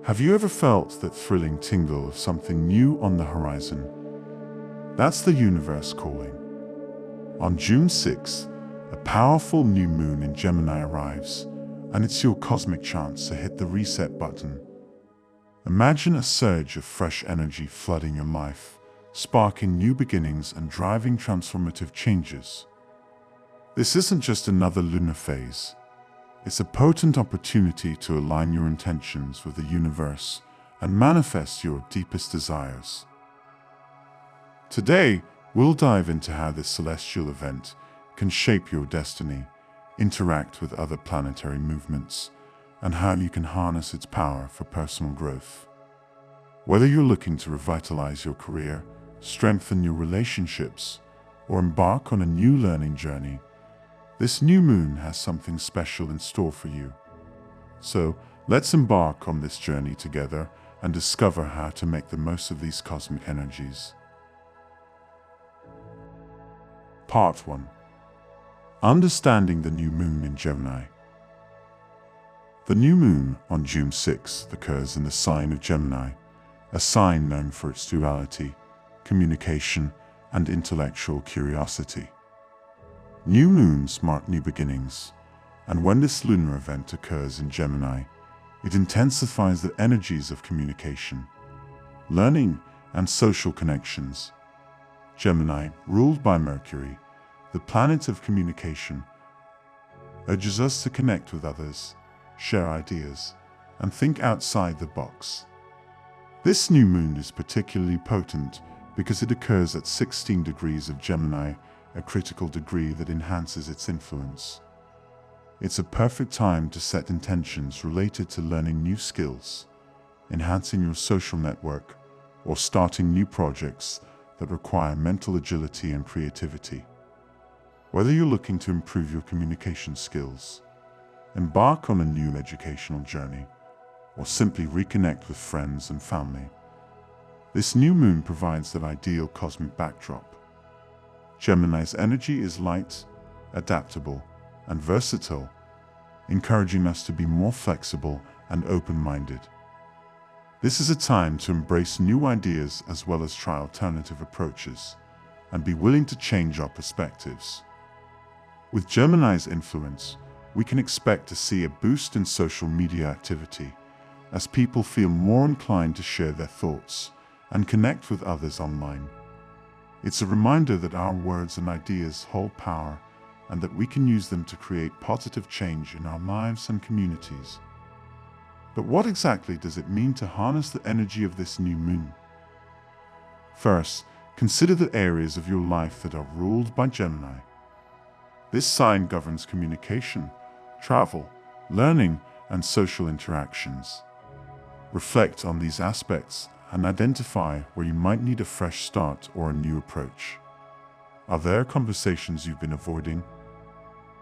Have you ever felt that thrilling tingle of something new on the horizon? That's the universe calling. On June 6th, a powerful new moon in Gemini arrives, and it's your cosmic chance to hit the reset button. Imagine a surge of fresh energy flooding your life, sparking new beginnings and driving transformative changes. This isn't just another lunar phase. It's a potent opportunity to align your intentions with the universe and manifest your deepest desires. Today, we'll dive into how this celestial event can shape your destiny, interact with other planetary movements, and how you can harness its power for personal growth. Whether you're looking to revitalize your career, strengthen your relationships, or embark on a new learning journey, this new moon has something special in store for you. So, let's embark on this journey together and discover how to make the most of these cosmic energies. Part 1. Understanding the new moon in Gemini. The new moon on June 6th occurs in the sign of Gemini, a sign known for its duality, communication, and intellectual curiosity. New moons mark new beginnings, and when this lunar event occurs in Gemini, it intensifies the energies of communication, learning, and social connections. Gemini, ruled by Mercury, the planet of communication, urges us to connect with others, share ideas, and think outside the box. This new moon is particularly potent because it occurs at 16 degrees of Gemini, a critical degree that enhances its influence. It's a perfect time to set intentions related to learning new skills, enhancing your social network, or starting new projects that require mental agility and creativity. Whether you're looking to improve your communication skills, embark on a new educational journey, or simply reconnect with friends and family, this new moon provides that ideal cosmic backdrop. Gemini's energy is light, adaptable, and versatile, encouraging us to be more flexible and open-minded. This is a time to embrace new ideas as well as try alternative approaches, and be willing to change our perspectives. With Gemini's influence, we can expect to see a boost in social media activity, as people feel more inclined to share their thoughts and connect with others online. It's a reminder that our words and ideas hold power and that we can use them to create positive change in our lives and communities. But what exactly does it mean to harness the energy of this new moon? First, consider the areas of your life that are ruled by Gemini. This sign governs communication, travel, learning, and social interactions. Reflect on these aspects and identify where you might need a fresh start or a new approach. Are there conversations you've been avoiding?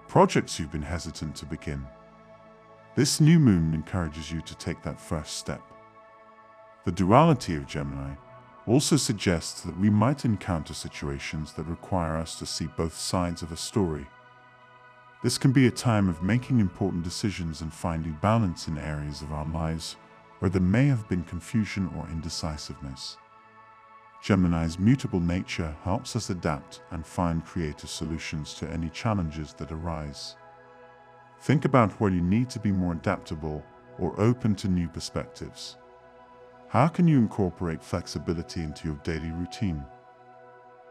Projects you've been hesitant to begin? This new moon encourages you to take that first step. The duality of Gemini also suggests that we might encounter situations that require us to see both sides of a story. This can be a time of making important decisions and finding balance in areas of our lives where there may have been confusion or indecisiveness. Gemini's mutable nature helps us adapt and find creative solutions to any challenges that arise. Think about where you need to be more adaptable or open to new perspectives. How can you incorporate flexibility into your daily routine?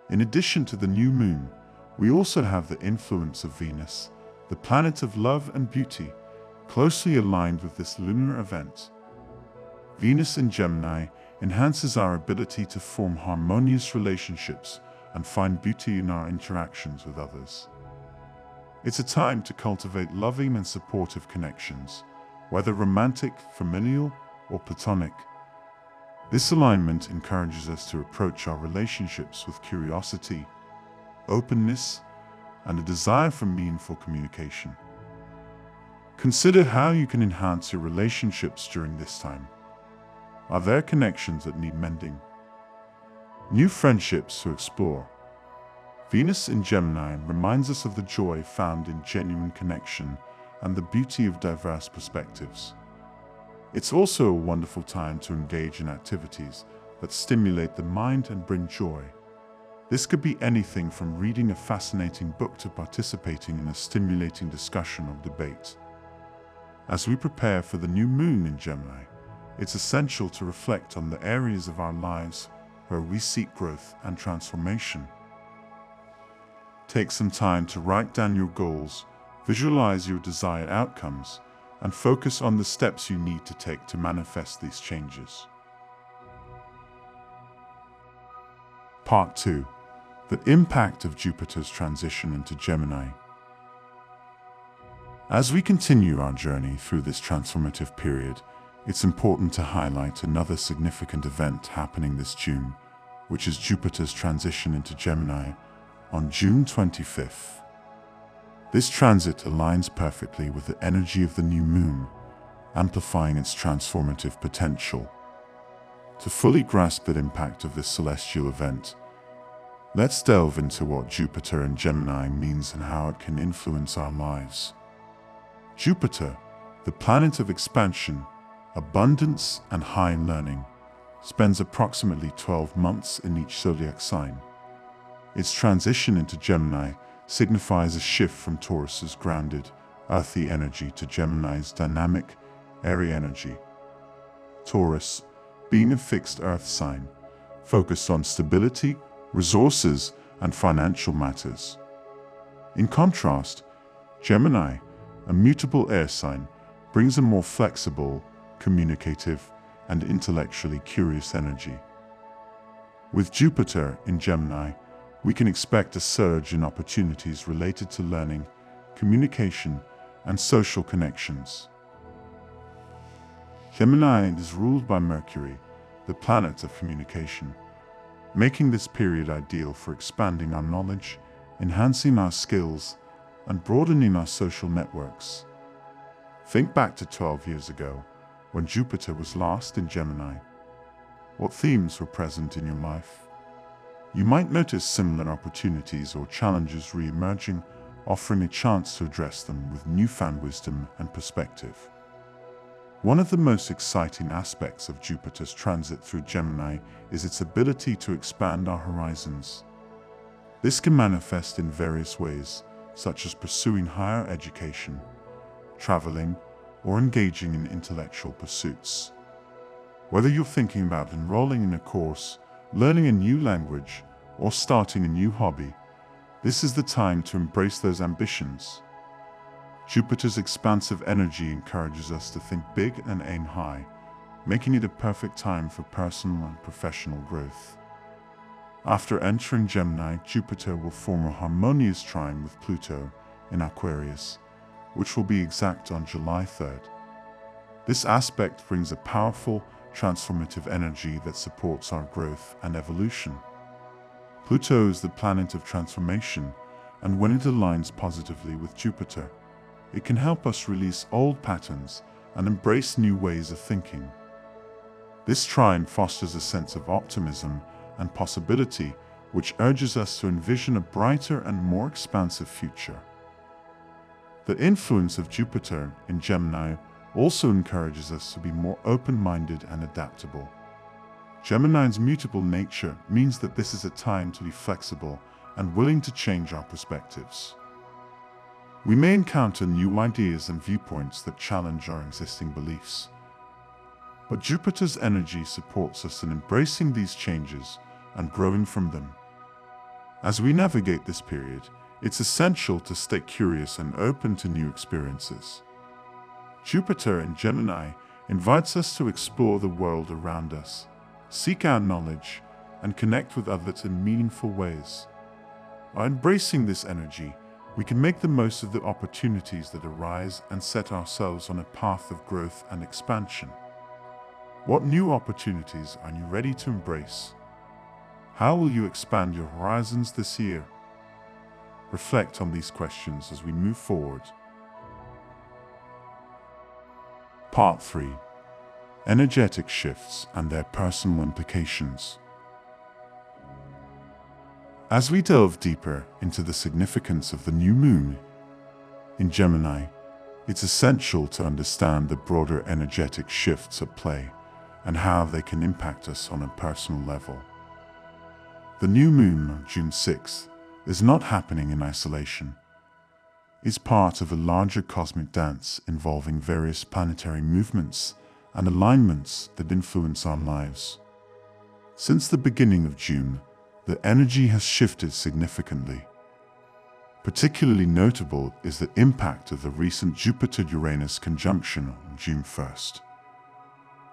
In addition to the new moon, we also have the influence of Venus, the planet of love and beauty, closely aligned with this lunar event. Venus in Gemini enhances our ability to form harmonious relationships and find beauty in our interactions with others. It's a time to cultivate loving and supportive connections, whether romantic, familial, or platonic. This alignment encourages us to approach our relationships with curiosity, openness, and a desire for meaningful communication. Consider how you can enhance your relationships during this time. Are there connections that need mending? New friendships to explore. Venus in Gemini reminds us of the joy found in genuine connection and the beauty of diverse perspectives. It's also a wonderful time to engage in activities that stimulate the mind and bring joy. This could be anything from reading a fascinating book to participating in a stimulating discussion or debate. As we prepare for the new moon in Gemini, it's essential to reflect on the areas of our lives where we seek growth and transformation. Take some time to write down your goals, visualize your desired outcomes, and focus on the steps you need to take to manifest these changes. Part 2. The impact of Jupiter's transition into Gemini. As we continue our journey through this transformative period, it's important to highlight another significant event happening this June, which is Jupiter's transition into Gemini on June 25th. This transit aligns perfectly with the energy of the new moon, amplifying its transformative potential. To fully grasp the impact of this celestial event, let's delve into what Jupiter in Gemini means and how it can influence our lives. Jupiter, the planet of expansion, abundance, and high learning, spends approximately 12 months in each zodiac sign. Its transition into Gemini signifies a shift from Taurus's grounded, earthy energy to Gemini's dynamic, airy energy. Taurus, being a fixed earth sign, focused on stability, resources, and financial matters. In contrast, Gemini, a mutable air sign, brings a more flexible, communicative, and intellectually curious energy. With Jupiter in Gemini, we can expect a surge in opportunities related to learning, communication, and social connections. Gemini is ruled by Mercury, the planet of communication, making this period ideal for expanding our knowledge, enhancing our skills, and broadening our social networks. Think back to 12 years ago, when Jupiter was last in Gemini. What themes were present in your life? You might notice similar opportunities or challenges re-emerging, offering a chance to address them with newfound wisdom and perspective. One of the most exciting aspects of Jupiter's transit through Gemini is its ability to expand our horizons. This can manifest in various ways, such as pursuing higher education, traveling, or engaging in intellectual pursuits. Whether you're thinking about enrolling in a course, learning a new language, or starting a new hobby, this is the time to embrace those ambitions. Jupiter's expansive energy encourages us to think big and aim high, making it a perfect time for personal and professional growth. After entering Gemini, Jupiter will form a harmonious trine with Pluto in Aquarius, which will be exact on July 3rd. This aspect brings a powerful, transformative energy that supports our growth and evolution. Pluto is the planet of transformation, and when it aligns positively with Jupiter, it can help us release old patterns and embrace new ways of thinking. This trine fosters a sense of optimism and possibility, which urges us to envision a brighter and more expansive future. The influence of Jupiter in Gemini also encourages us to be more open-minded and adaptable. Gemini's mutable nature means that this is a time to be flexible and willing to change our perspectives. We may encounter new ideas and viewpoints that challenge our existing beliefs. But Jupiter's energy supports us in embracing these changes and growing from them. As we navigate this period, it's essential to stay curious and open to new experiences. Jupiter in Gemini invites us to explore the world around us, seek out knowledge, and connect with others in meaningful ways. By embracing this energy, we can make the most of the opportunities that arise and set ourselves on a path of growth and expansion. What new opportunities are you ready to embrace? How will you expand your horizons this year? Reflect on these questions as we move forward. Part 3. Energetic shifts and their personal implications. As we delve deeper into the significance of the new moon in Gemini, It's essential to understand the broader energetic shifts at play and how they can impact us on a personal level. The new moon on June 6th is not happening in isolation. It's part of a larger cosmic dance involving various planetary movements and alignments that influence our lives. Since the beginning of June, the energy has shifted significantly. Particularly notable is the impact of the recent Jupiter-Uranus conjunction on June 1st.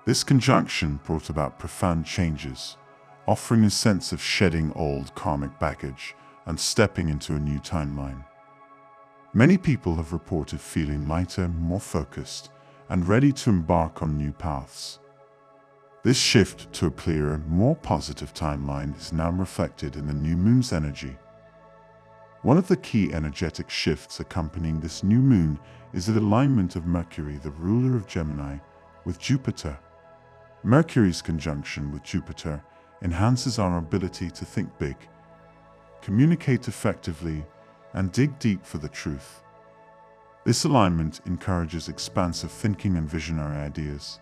This conjunction brought about profound changes, offering a sense of shedding old karmic baggage and stepping into a new timeline. Many people have reported feeling lighter, more focused, and ready to embark on new paths. This shift to a clearer, more positive timeline is now reflected in the new moon's energy. One of the key energetic shifts accompanying this new moon is the alignment of Mercury, the ruler of Gemini, with Jupiter. Mercury's conjunction with Jupiter enhances our ability to think big, communicate effectively, and dig deep for the truth. This alignment encourages expansive thinking and visionary ideas,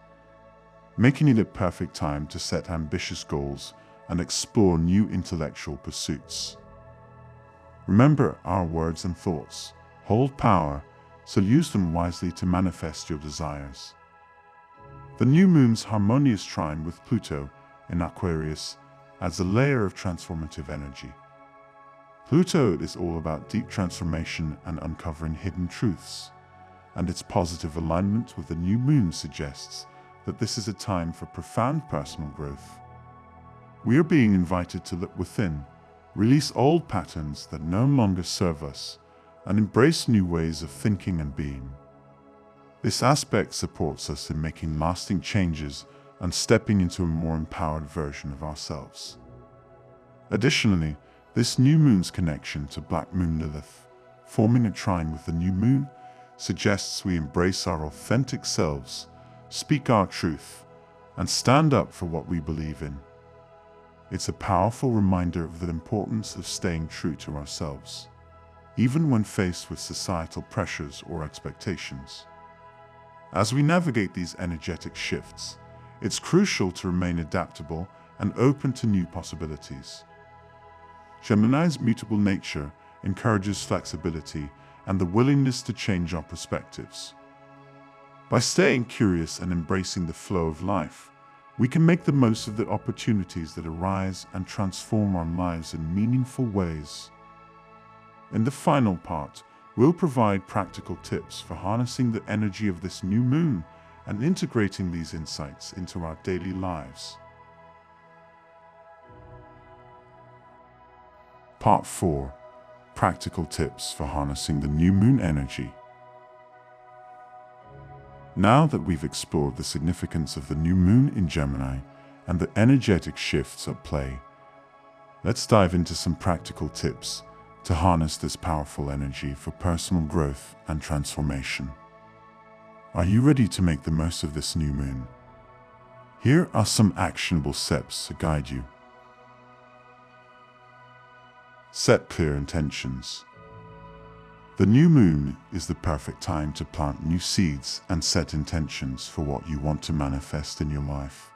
making it a perfect time to set ambitious goals and explore new intellectual pursuits. Remember, our words and thoughts hold power, so use them wisely to manifest your desires. The new moon's harmonious trine with Pluto in Aquarius adds a layer of transformative energy. Pluto is all about deep transformation and uncovering hidden truths, and its positive alignment with the new moon suggests that this is a time for profound personal growth. We are being invited to look within, release old patterns that no longer serve us, and embrace new ways of thinking and being. This aspect supports us in making lasting changes and stepping into a more empowered version of ourselves. Additionally, this new moon's connection to Black Moon Lilith, forming a trine with the new moon, suggests we embrace our authentic selves, speak our truth, and stand up for what we believe in. It's a powerful reminder of the importance of staying true to ourselves, even when faced with societal pressures or expectations. As we navigate these energetic shifts, it's crucial to remain adaptable and open to new possibilities. Gemini's mutable nature encourages flexibility and the willingness to change our perspectives. By staying curious and embracing the flow of life, we can make the most of the opportunities that arise and transform our lives in meaningful ways. In the final part, we'll provide practical tips for harnessing the energy of this new moon and integrating these insights into our daily lives. Part 4. Practical tips for harnessing the new moon energy. Now that we've explored the significance of the new moon in Gemini and the energetic shifts at play, let's dive into some practical tips to harness this powerful energy for personal growth and transformation. Are you ready to make the most of this new moon? Here are some actionable steps to guide you. Set clear intentions. The new moon is the perfect time to plant new seeds and set intentions for what you want to manifest in your life.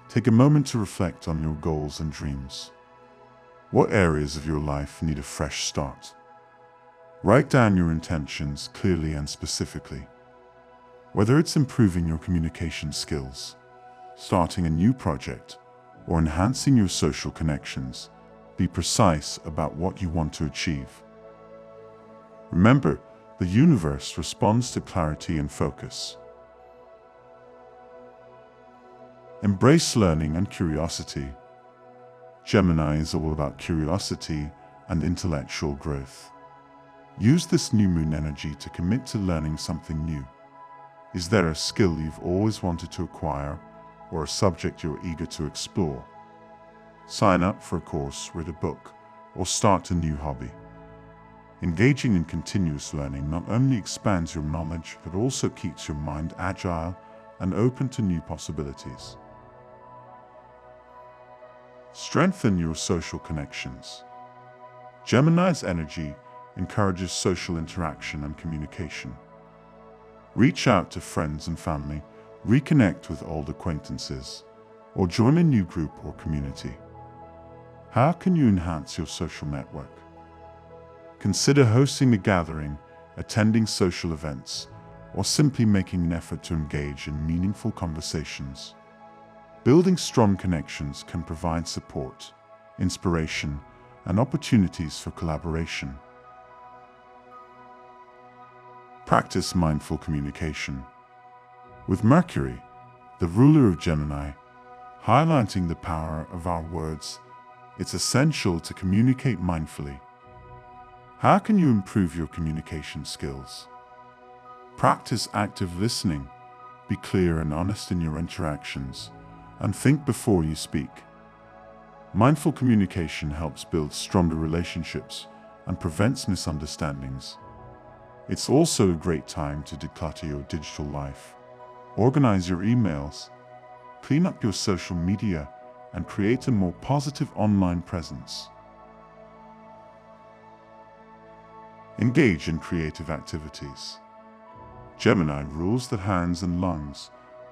Take a moment to reflect on your goals and dreams. What areas of your life need a fresh start? Write down your intentions clearly and specifically. Whether it's improving your communication skills, starting a new project, or enhancing your social connections, be precise about what you want to achieve. Remember, the universe responds to clarity and focus. Embrace learning and curiosity. Gemini is all about curiosity and intellectual growth. Use this new moon energy to commit to learning something new. Is there a skill you've always wanted to acquire, or a subject you're eager to explore? Sign up for a course, read a book, or start a new hobby. Engaging in continuous learning not only expands your knowledge, but also keeps your mind agile and open to new possibilities. Strengthen your social connections. Gemini's energy encourages social interaction and communication. Reach out to friends and family, reconnect with old acquaintances, or join a new group or community. How can you enhance your social network? Consider hosting a gathering, attending social events, or simply making an effort to engage in meaningful conversations. Building strong connections can provide support, inspiration, and opportunities for collaboration. Practice mindful communication. With Mercury, the ruler of Gemini, highlighting the power of our words, it's essential to communicate mindfully. How can you improve your communication skills? Practice active listening, be clear and honest in your interactions, and think before you speak. Mindful communication helps build stronger relationships and prevents misunderstandings. It's also a great time to declutter your digital life. Organize your emails, clean up your social media, and create a more positive online presence. Engage in creative activities. Gemini rules the hands and lungs,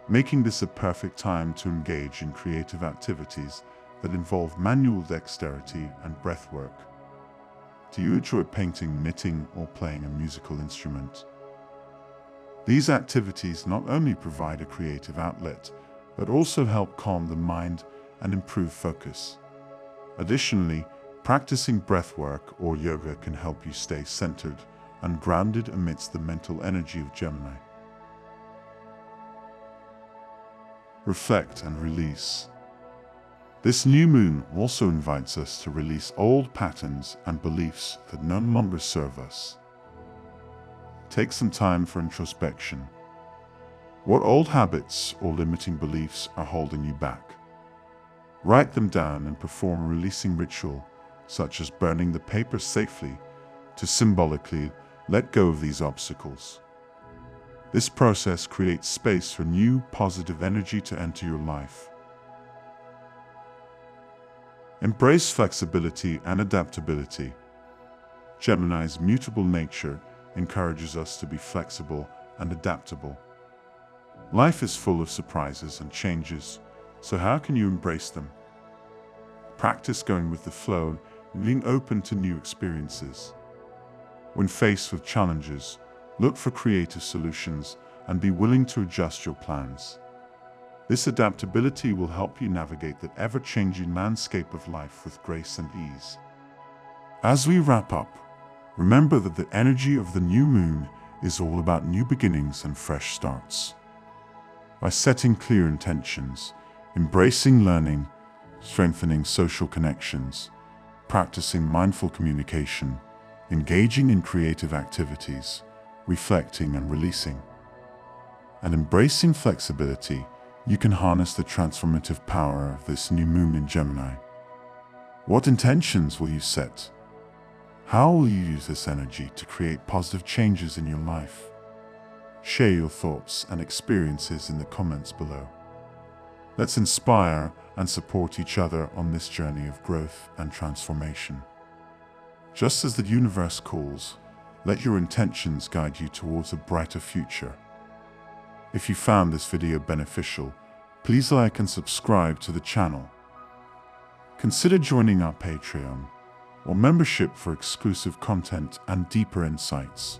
making this a perfect time to engage in creative activities that involve manual dexterity and breath work. Do you enjoy painting, knitting, or playing a musical instrument? These activities not only provide a creative outlet, but also help calm the mind and improve focus. Additionally, practicing breath work or yoga can help you stay centered and grounded amidst the mental energy of Gemini. Reflect and release. This new moon also invites us to release old patterns and beliefs that no longer serve us. Take some time for introspection. What old habits or limiting beliefs are holding you back? Write them down and perform a releasing ritual, such as burning the paper safely, to symbolically let go of these obstacles. This process creates space for new, positive energy to enter your life. Embrace flexibility and adaptability. Gemini's mutable nature encourages us to be flexible and adaptable. Life is full of surprises and changes, so how can you embrace them? Practice going with the flow and being open to new experiences. When faced with challenges, look for creative solutions and be willing to adjust your plans. This adaptability will help you navigate the ever-changing landscape of life with grace and ease. As we wrap up, remember that the energy of the new moon is all about new beginnings and fresh starts. By setting clear intentions, embracing learning, strengthening social connections, practicing mindful communication, engaging in creative activities, reflecting and releasing, and embracing flexibility, you can harness the transformative power of this new moon in Gemini. What intentions will you set? How will you use this energy to create positive changes in your life? Share your thoughts and experiences in the comments below. Let's inspire and support each other on this journey of growth and transformation. Just as the universe calls, let your intentions guide you towards a brighter future. If you found this video beneficial, please like and subscribe to the channel. Consider joining our Patreon or membership for exclusive content and deeper insights.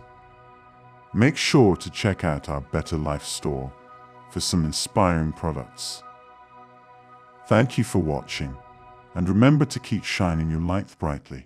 Make sure to check out our Better Life store for some inspiring products. Thank you for watching, and remember to keep shining your light brightly.